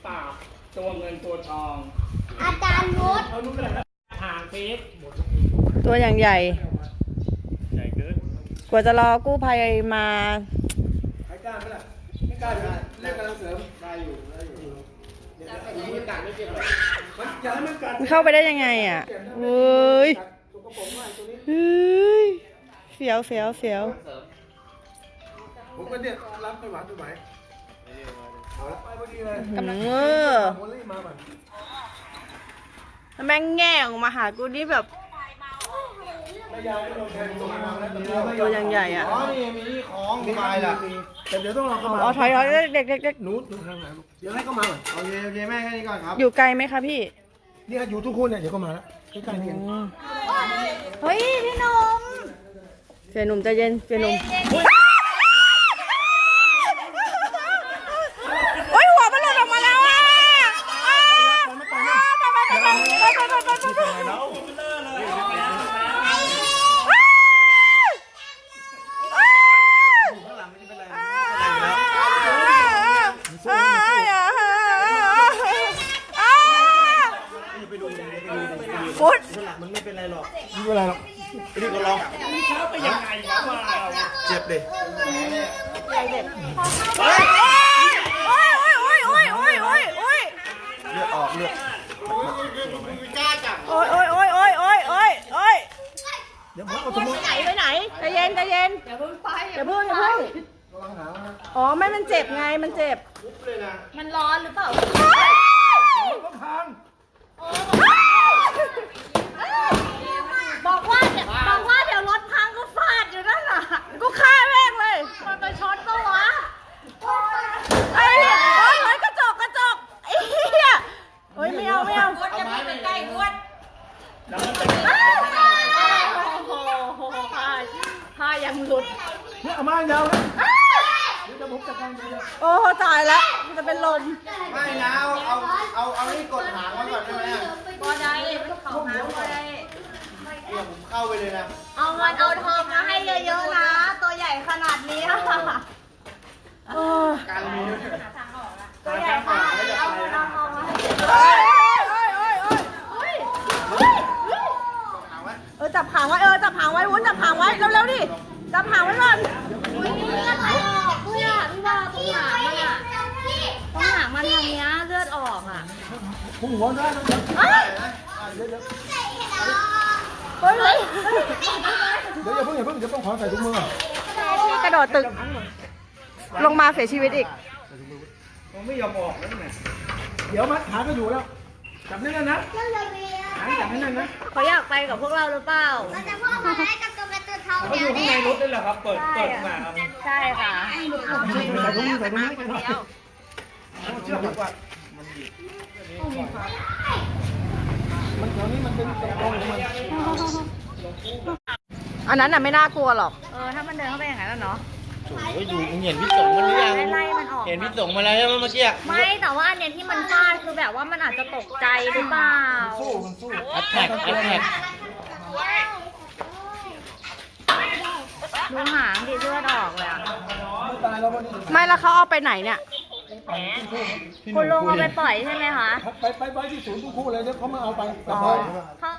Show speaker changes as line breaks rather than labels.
ปากตัวเงินตัวทอง
อาจารย์นุช
เขารู้กันแล้วห่างฟีด
ตัวอย่างใหญ่
ใหญ่เกิน
กว่าจะรอกู้ภัยมา
ใครกล้าไหมล่ะไม่กล้าอยู่เล่นกำลังเสริมได้อยู่มือกัดไม่เจ็บหรอกมันอย่าให้มันกัด
มันเข้าไปได้ยังไงอ่ะเฮ้ยเฮ้ยเสียวเสียวเสียว
ผมก็เนี่ยรับไปหวานไปไหมเอาละไปพอดีเลย
กำลัง
โมลี่มาก่อน
แม่งแง่ออกมาหากูนี่แบบ
ไม่ยาวไม่โดนแทงตัวมาแล้ว
ตัวอย่างใหญ่อ่ะ
อ๋อนี่มีของมีอะไรล่ะแต่เดี๋ยวต้องรอเข้ามา
อ๋อถอยเด็กเด็กเด็ก
หนูทางไหนลูกเดี๋ยวให้เข้ามาก่อนโอเคแม่แค่นี้ก่อนครับ
อยู่ไกลไหมคะพี่
นี่อยู่ทุกคนเนี่ยเดี๋ยวเข้ามาแล้วใกล้ๆนี่
เฮ้ยพี่นม
เสียหนุ่มใจเย็นเสียหนุ่มโอ้ยหัวมันหลุดออกมาแล้วอ่ะฟุต
มันไม่เป็นไรหรอกไม่เป็นไรหรอกนี่ก็ลอง
ไปยังไงวะมา
เจ็บดิ
โอ้ย
เลือดออกเลือด
โอ้ย
เดี๋ยวผมเอาสมมติ
ไปไหนใจเย็นอย่าเพิ่งอ๋อไม่มันเจ็บไงมันเจ็บ
มันร้อนหรือเปล่า
ก็พัง
บอกว่าเดี๋ยวรถพังก็ฟาดอยู่นั่นน่ะ
กูฆ่าแม่งเลย
มันไปช็อตก็วะ
ไอ้เฮ้ยกระจกไอ้เหี้ยเฮ้ยไม่เอา
รถจะไม่เป็นใกล้รถ
แล้วมันเป็น
โอ้โหผ้ายังหลุด
เนี่ยเอาไม้ยาวนะเดี๋ยวผมจัดการเอง
โอ้ตายแล้วจะเป็นลม
ไม่นะเอานี่กดหางไว้ก่อนได้ไหมอ่ะ
ก็ได้มันเขาหาก็ได้
เดี๋ยวผมเข้าไปเลยนะ
เอาเงินเอาทองมาให้เยอะๆนะ ตัวใหญ่ขนาดนี้ค่ะ
การมี
ตัวใหญ่ขนาดนี้เอาเงินเอาทองมาให้เยอะ
จับหางไว้จับหางไว้วุ้นจับหางไว้เร็วๆดิจับหางไว้ก่อน
ๆอุ้ยเลือดออกด้วยอ่ะพี่ว่าตรงหางมันอ่ะตรงหางมันทางเนี้ยเลือดออกอ่ะ
ผมหัวได้นะ
เฮ้ย
เดี๋ยวอย่าเพิ่งเดี๋ยวต้องขอใส่ถุงมือ
พี่กระโดดตึกลงมาเสียชีวิตอีก
ผมไม่ยอมออกแล้วไง
เดี๋ยวมัดขาก็อยู่แล้วจับแน่นๆนะหางจับแน่นๆนะ
เขาอยากไปกับพวกเราหรือเปล่า
มันจะพ่อมาให้กับตัวการ์ตูนเทา
เขา
เนี่
อย ยู่ข้างในรถได้เหรอครับ เปิดมาครับ
ใช่ค่ะ
ใส่ถุงมือเชือกดีกว่ามันแถวนี้มันเป็นตรงของมัน
อันนั้นน่ะไม่น่ากลัวหรอก
ถ้ามันเดินเข้าไปอย่างนั้นแล้วเนาะ
โอ้ยดูเห็นพี่ส่งมันหรือยัง
ไล่มันออก
เห็นพี่ส่งมาแล้วใช่ไหมเมื่อกี้
ไม่แต่ว่าอันเนี้ยที่มันฟาดคือแบบว่ามันอาจจะตกใจหรือเปล่า
แอทแท็ก
ดูหางดิเลือดออกเลยอะ
ตายแล้วมัน
ไม่แล้วเขาเอาไปไหนเนี่ย
คุณลุงเอาไปปล่อยใช่ไหมคะ
ไปที่ศูนย์ทุกคู่เลยเดี๋ยวเขามาเอาไป
เขา